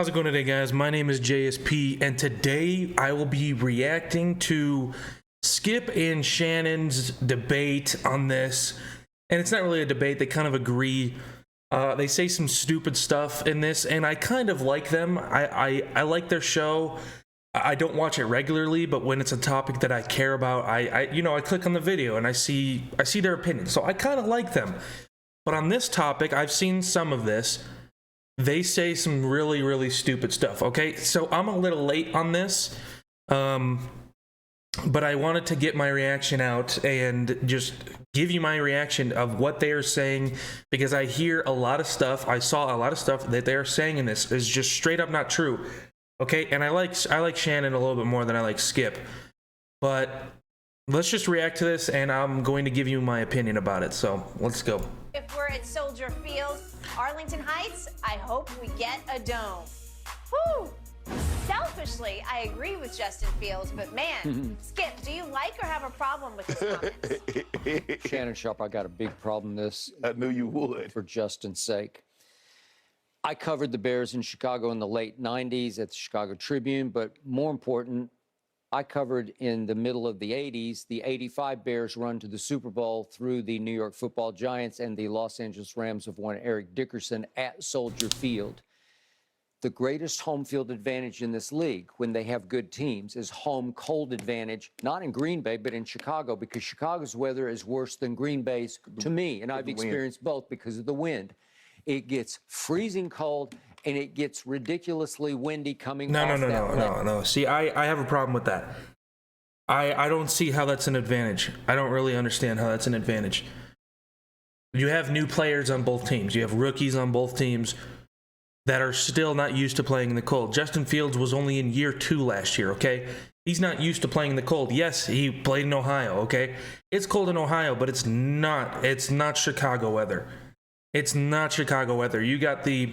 How's it going today, guys? My name is JSP, and today I will be reacting to Skip and Shannon's debate on this. And it's not really a debate, they kind of agree. They say some stupid stuff in this, and I kind of like them. I like their show. I don't watch it regularly, but when it's a topic that I care about, I click on the video and I see their opinion. So I kind of like them. But on this topic, I've seen some of this. They say some really, really stupid stuff, okay? So I'm a little late on this, but I wanted to get my reaction out and just give you my reaction of what they are saying, because I hear a lot of stuff, I saw a lot of stuff that they are saying in this is just straight up not true, okay? And I like Shannon a little bit more than I like Skip, but let's just react to this, and I'm going to give you my opinion about it, so let's go. If we're at Soldier Field, Arlington Heights, I hope we get a dome. Whew. Selfishly, I agree with Justin Fields, but man, Skip, do you like or have a problem with his comments? Shannon Sharp, I got a big problem this. I knew you would. For Justin's sake. I covered the Bears in Chicago in the late 90s at the Chicago Tribune, but more important, I covered in the middle of the 80s, the 85 Bears run to the Super Bowl through the New York Football Giants and the Los Angeles Rams of one Eric Dickerson at Soldier Field. The greatest home field advantage in this league when they have good teams is home cold advantage, not in Green Bay, but in Chicago, because Chicago's weather is worse than Green Bay's to me, and I've experienced both because of the wind. It gets freezing cold, and it gets ridiculously windy coming off that way. No. See, I have a problem with that. I don't see how that's an advantage. I don't really understand how that's an advantage. You have new players on both teams. You have rookies on both teams that are still not used to playing in the cold. Justin Fields was only in year 2 last year, okay? He's not used to playing in the cold. Yes, he played in Ohio, okay? It's cold in Ohio, but it's not Chicago weather. It's not Chicago weather. You got the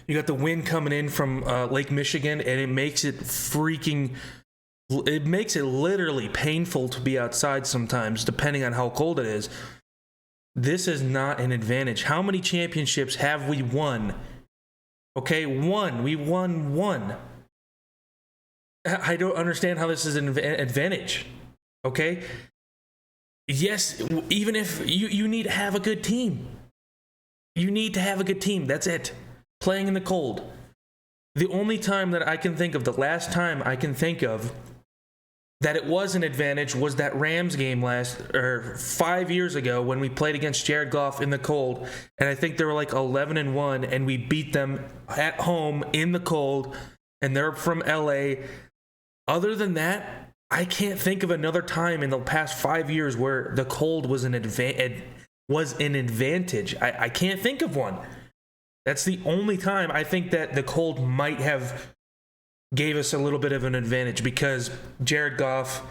wind coming in from Lake Michigan, and it makes it literally painful to be outside sometimes, depending on how cold it is. This is not an advantage. How many championships have we won? Okay, one. We won one. I don't understand how this is an advantage. Okay? Yes, even if you need to have a good team. You need to have a good team. That's it. Playing in the cold. The only time that I can think of, the last time I can think of that it was an advantage was that Rams game 5 years ago when we played against Jared Goff in the cold, and I think they were like 11-1, and we beat them at home in the cold, and they're from LA. Other than that, I can't think of another time in the past 5 years where the cold was an advantage. I can't think of one. That's the only time I think that the cold might have gave us a little bit of an advantage, because Jared Goff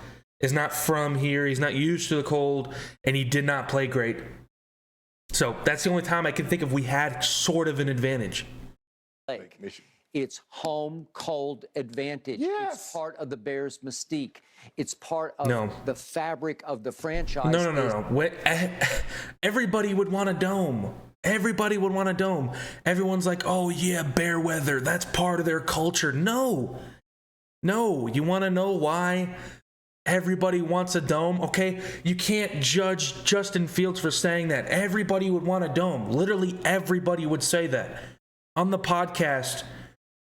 is not from here. He's not used to the cold, and he did not play great. So that's the only time I can think of we had sort of an advantage. It's home cold advantage. Yes. It's part of the Bears' mystique. It's part of the fabric of the franchise. No. Everybody would want a dome. Everybody would want a dome. Everyone's like, oh yeah, bear weather. That's part of their culture. No. You want to know why everybody wants a dome? Okay, you can't judge Justin Fields for saying that. Everybody would want a dome. Literally everybody would say that. On the podcast,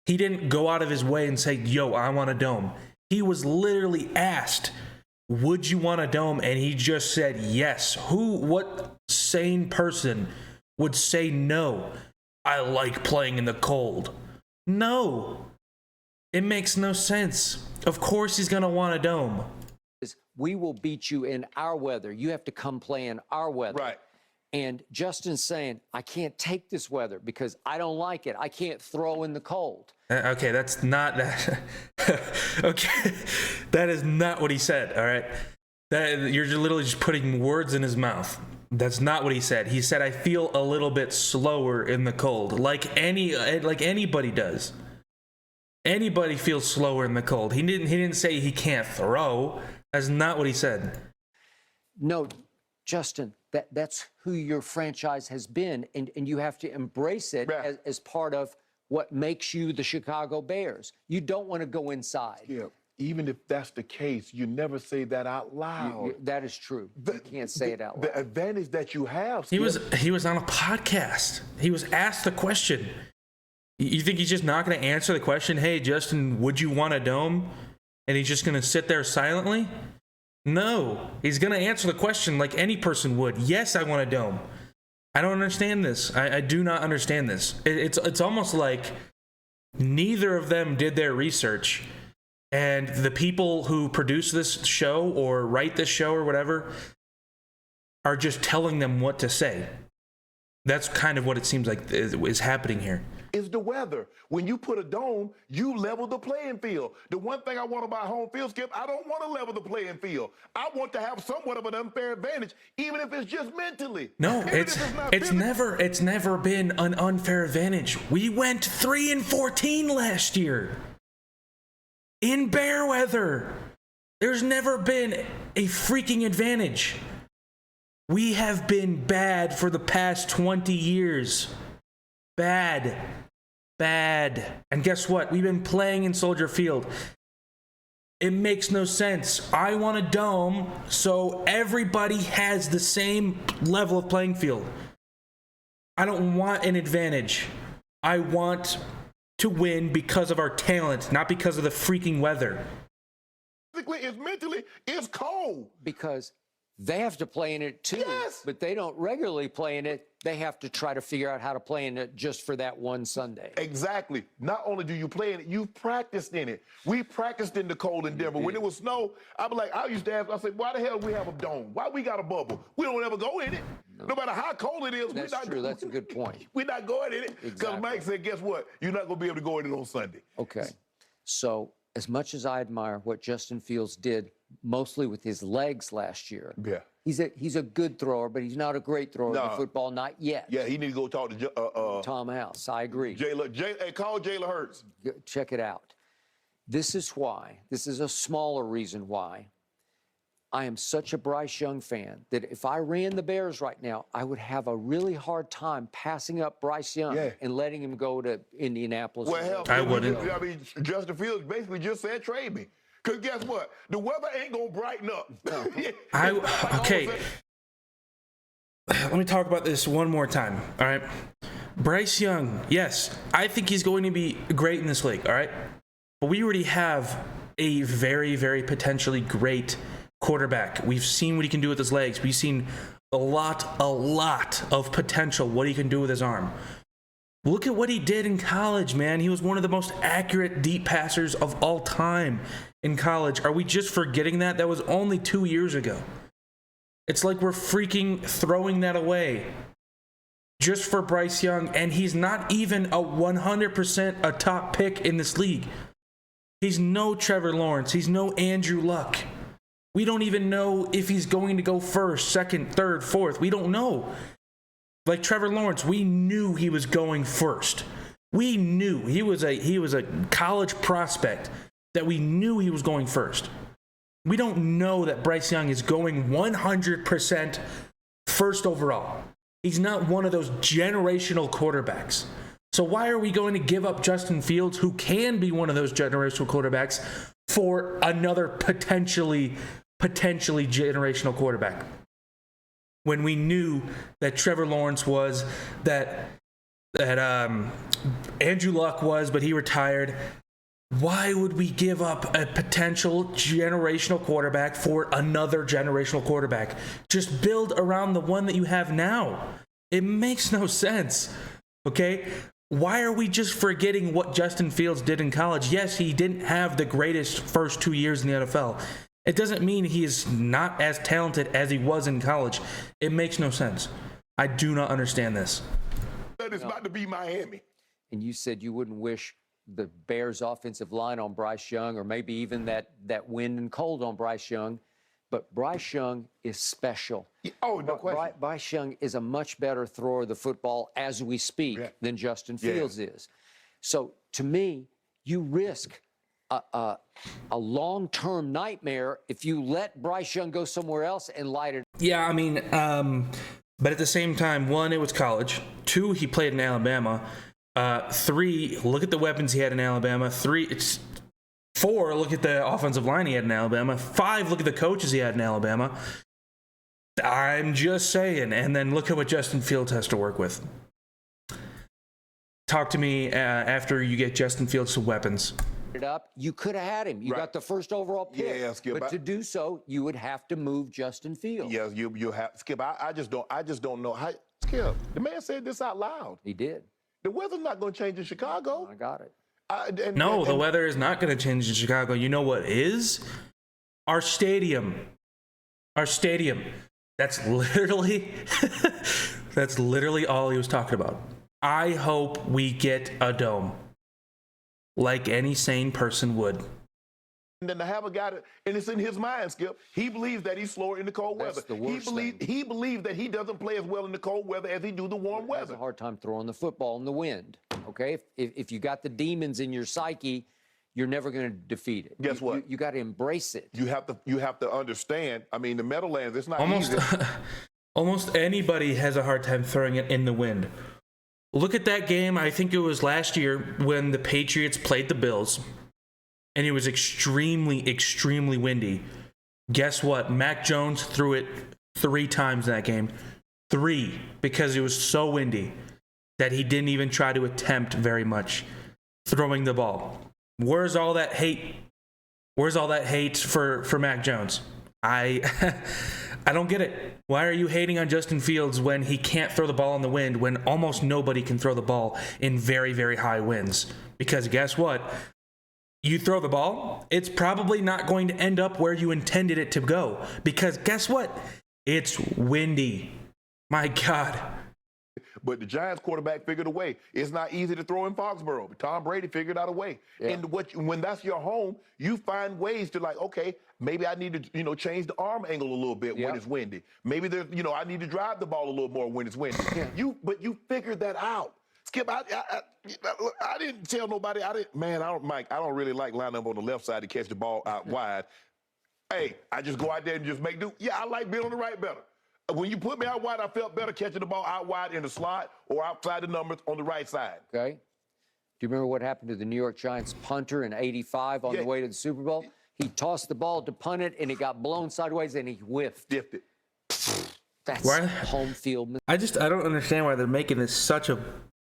he didn't go out of his way and say, yo, I want a dome. He was literally asked, would you want a dome? And he just said yes. What sane person would say no? I like playing in the cold. No. It makes no sense. Of course he's going to want a dome. We will beat you in our weather. You have to come play in our weather. Right. And Justin's saying, I can't take this weather because I don't like it. I can't throw in the cold. Okay, that's not that. Okay, that is not what he said, all right? You're literally just putting words in his mouth. That's not what he said. He said, I feel a little bit slower in the cold, like anybody does. Anybody feels slower in the cold. He didn't say he can't throw. That's not what he said. No, Justin, that's who your franchise has been, and you have to embrace it as part of what makes you the Chicago Bears. You don't want to go inside. Yeah, even if that's the case, you never say that out loud. That is true. You can't say it out loud. The advantage that you have, He was on a podcast. He was asked the question. You think he's just not going to answer the question? Hey, Justin, would you want a dome? And he's just going to sit there silently? No, he's going to answer the question like any person would. Yes, I want a dome. I don't understand this. I do not understand this. It's almost like neither of them did their research, and the people who produce this show or write this show or whatever are just telling them what to say. That's kind of what it seems like is happening here. Is the weather. When you put a dome, you level the playing field. The one thing I want about home field, Skip, I don't want to level the playing field. I want to have somewhat of an unfair advantage, even if it's just mentally. No, it's never been an unfair advantage. We went 3-14 last year in bear weather. There's never been a freaking advantage. We have been bad for the past 20 years. Bad. And guess what? We've been playing in Soldier Field. It makes no sense. I want a dome so everybody has the same level of playing field. I don't want an advantage. I want to win because of our talent, not because of the freaking weather. Physically, it's mentally, it's cold. Because they have to play in it too, Yes. but they don't regularly play in it. They have to try to figure out how to play in it just for that one Sunday. Exactly. Not only do you play in it, you practiced in it. We practiced in the cold in Denver. When it was snow, I used to ask, I said, why the hell do we have a dome? Why we got a bubble? We don't ever go in it. No matter how cold it is, That's true. That's a good point. We're not going in it. Because Exactly. Mike said, guess what? You're not going to be able to go in it on Sunday. Okay. So as much as I admire what Justin Fields did, mostly with his legs last year, Yeah. he's a good thrower, but he's not a great thrower of the football, not yet. Yeah, he need to go talk to Tom House, I agree. hey, call Jayla Hurts. Check it out. This is a smaller reason why I am such a Bryce Young fan that if I ran the Bears right now, I would have a really hard time passing up Bryce Young and letting him go to Indianapolis. Well, hell, I wouldn't. I mean, Justin Fields basically just said trade me. Because guess what? The weather ain't going to brighten up. Okay. Let me talk about this one more time, all right? Bryce Young, yes, I think he's going to be great in this league, all right? But we already have a very, very potentially great quarterback. We've seen what he can do with his legs. We've seen a lot of potential, what he can do with his arm. Look at what he did in college, man. He was one of the most accurate deep passers of all time in college. Are we just forgetting that? That was only 2 years ago. It's like we're freaking throwing that away just for Bryce Young, and he's not even a 100% a top pick in this league. He's no Trevor Lawrence. He's no Andrew Luck. We don't even know if he's going to go first, second, third, fourth. We don't know. Like Trevor Lawrence, we knew he was going first. We knew he was a college prospect that we knew he was going first. We don't know that Bryce Young is going 100% first overall. He's not one of those generational quarterbacks. So why are we going to give up Justin Fields, who can be one of those generational quarterbacks, for another potentially generational quarterback? When we knew that Trevor Lawrence was, that Andrew Luck was, but he retired. Why would we give up a potential generational quarterback for another generational quarterback? Just build around the one that you have now. It makes no sense, okay? Why are we just forgetting what Justin Fields did in college? Yes, he didn't have the greatest first 2 years in the NFL. It doesn't mean he is not as talented as he was in college. It makes no sense. I do not understand this. It's about to be Miami. And you said you wouldn't wish the Bears' offensive line on Bryce Young, or maybe even that wind and cold on Bryce Young. But Bryce Young is special. Oh, no question. Bryce Young is a much better thrower of the football as we speak than Justin Fields is. So to me, you risk a long-term nightmare if you let Bryce Young go somewhere else and light it. Yeah, I mean, but at the same time, one, it was college. Two, he played in Alabama. 3, look at the weapons he had in Alabama. 4, look at the offensive line he had in Alabama. 5, look at the coaches he had in Alabama. I'm just saying. And then look at what Justin Fields has to work with. Talk to me after you get Justin Fields some weapons. You could have had him. You got the first overall pick. Yeah, Skip. But to do so, you would have to move Justin Fields. Yes, you have Skip. I just don't know how. Skip, the man said this out loud. He did. The weather's not going to change in Chicago. I got it. The weather is not going to change in Chicago. You know what is? Our stadium. Our stadium. That's literally all he was talking about. I hope we get a dome. Like any sane person would. And then to have a guy and it's in his mind, Skip. He believes that he's slower in the cold weather. The worst he believes that he doesn't play as well in the cold weather as he do the warm weather. He has a hard time throwing the football in the wind. Okay, if you got the demons in your psyche, you're never going to defeat it. Guess what? You got to embrace it. You have to understand. I mean, the Meadowlands. It's not almost easy. almost anybody has a hard time throwing it in the wind. Look at that game. I think it was last year when the Patriots played the Bills. And it was extremely, extremely windy. Guess what? Mac Jones threw it 3 times in that game. 3, because it was so windy that he didn't even try to attempt very much throwing the ball. Where's all that hate? Where's all that hate for Mac Jones? I don't get it. Why are you hating on Justin Fields when he can't throw the ball in the wind, when almost nobody can throw the ball in very, very high winds? Because guess what? You throw the ball, it's probably not going to end up where you intended it to go. Because guess what? It's windy. My God. But the Giants quarterback figured a way. It's not easy to throw in Foxborough, but Tom Brady figured out a way. Yeah. And when that's your home, you find ways to like, okay, maybe I need to, change the arm angle a little bit when it's windy. Maybe there's, I need to drive the ball a little more when it's windy. Yeah. But you figured that out. Skip, I didn't tell nobody. Mike, I don't really like lining up on the left side to catch the ball out wide. Hey, I just go out there and just make do. Yeah, I like being on the right better. When you put me out wide, I felt better catching the ball out wide in the slot or outside the numbers on the right side. Okay. Do you remember what happened to the New York Giants punter in '85 on the way to the Super Bowl? He tossed the ball to punt it, and it got blown sideways, and he whiffed. Dipped it. That's home field. I don't understand why they're making this such a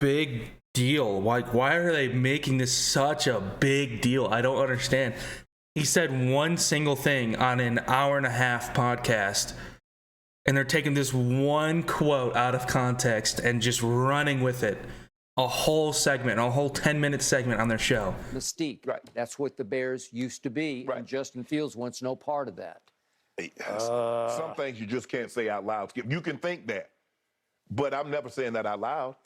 big deal. Why are they making this such a big deal? I don't understand. He said one single thing on an hour-and-a-half podcast, and they're taking this one quote out of context and just running with it. A whole 10-minute segment on their show. Mystique. Right. That's what the Bears used to be, and Justin Fields wants no part of that. Some things you just can't say out loud, Skip. You can think that, but I'm never saying that out loud.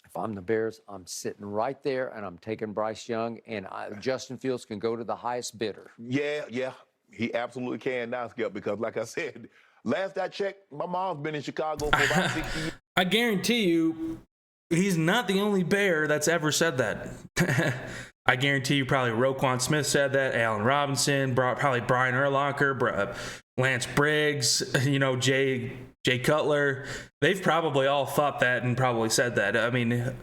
If I'm the Bears, I'm sitting right there, and I'm taking Bryce Young, and Justin Fields can go to the highest bidder. Yeah, he absolutely can now, Skip, because like I said, last I checked, my mom's been in Chicago for about 60 years. I guarantee you, he's not the only Bear that's ever said that. I guarantee you probably Roquan Smith said that, Allen Robinson, probably Brian Urlacher, Lance Briggs, Jay Cutler. They've probably all thought that and probably said that. I mean,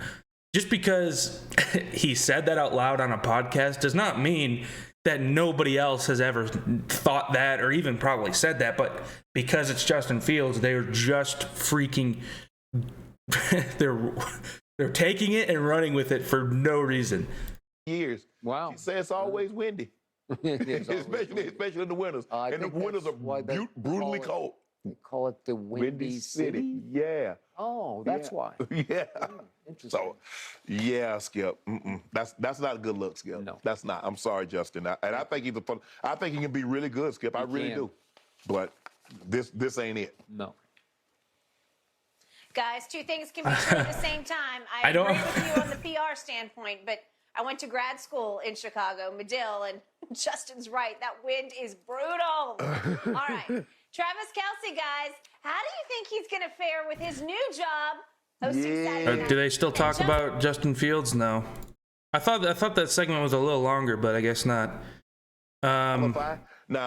just because he said that out loud on a podcast does not mean that nobody else has ever thought that or even probably said that. But because it's Justin Fields, they're just freaking they're taking it and running with it for no reason. Years. Wow. He says it's always windy. especially in the winters. And the winters are brutally cold. They call it the Windy City? Yeah. Oh, that's why. Yeah. Interesting. So, yeah, Skip. That's not a good look, Skip. No. That's not. I'm sorry, Justin. I think he's I think he can be really good, Skip. I really do. But this ain't it. No. Guys, 2 things can be true at the same time. I agree with you on the PR standpoint, but I went to grad school in Chicago, Medill, and Justin's right. That wind is brutal. All right. Travis Kelce, guys, how do you think he's going to fare with his new job hosting Saturday Night? Do they still talk about Justin Fields? No. I thought that segment was a little longer, but I guess not. Now,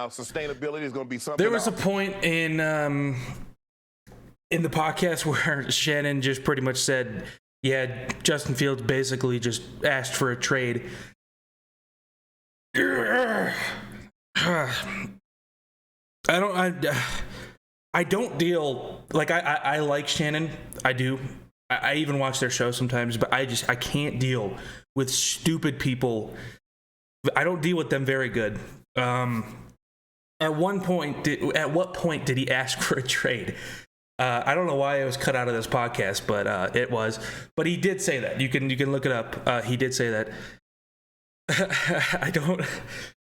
sustainability is going to be something. There was a point in the podcast where Shannon just pretty much said Yeah, Justin Fields basically just asked for a trade. I don't deal, like, I like Shannon. I do. I even watch their show sometimes, but I can't deal with stupid people. I don't deal with them very good. At what point did he ask for a trade? I don't know why it was cut out of this podcast, but it was. But he did say that. You can look it up. He did say that.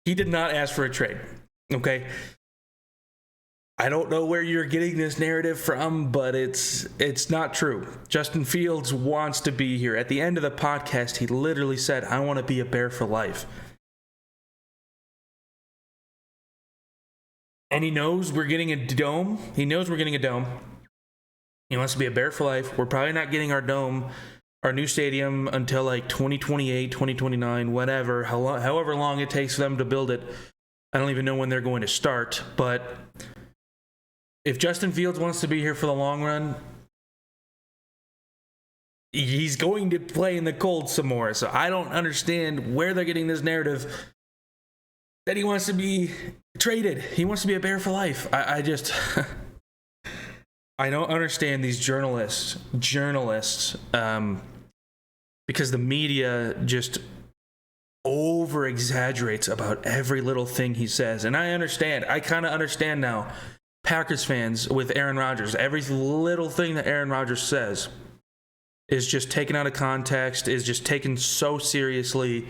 He did not ask for a trade. Okay. I don't know where you're getting this narrative from, but it's not true. Justin Fields wants to be here. At the end of the podcast, he literally said, "I want to be a Bear for life." And he knows we're getting a dome. He knows we're getting a dome. He wants to be a Bear for life. We're probably not getting our dome, our new stadium, until like 2028, 2029, whatever, however long it takes for them to build it. I don't even know when they're going to start. But if Justin Fields wants to be here for the long run, he's going to play in the cold some more. So I don't understand where they're getting this narrative that he wants to be traded. He wants to be a Bear for life. I just I don't understand these journalists, because the media just over exaggerates about every little thing he says. And I understand. I kind of understand now. Packers fans with Aaron Rodgers, every little thing that Aaron Rodgers says is just taken out of context, is just taken so seriously.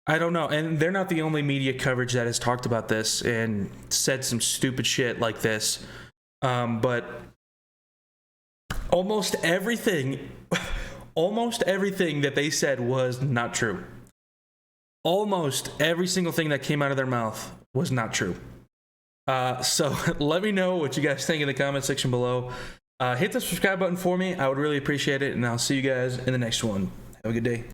I don't know. And they're not the only media coverage that has talked about this and said some stupid shit like this. But almost everything that they said was not true. Almost every single thing that came out of their mouth was not true. So let me know what you guys think in the comment section below. Hit the subscribe button for me. I would really appreciate it. And I'll see you guys in the next one. Have a good day.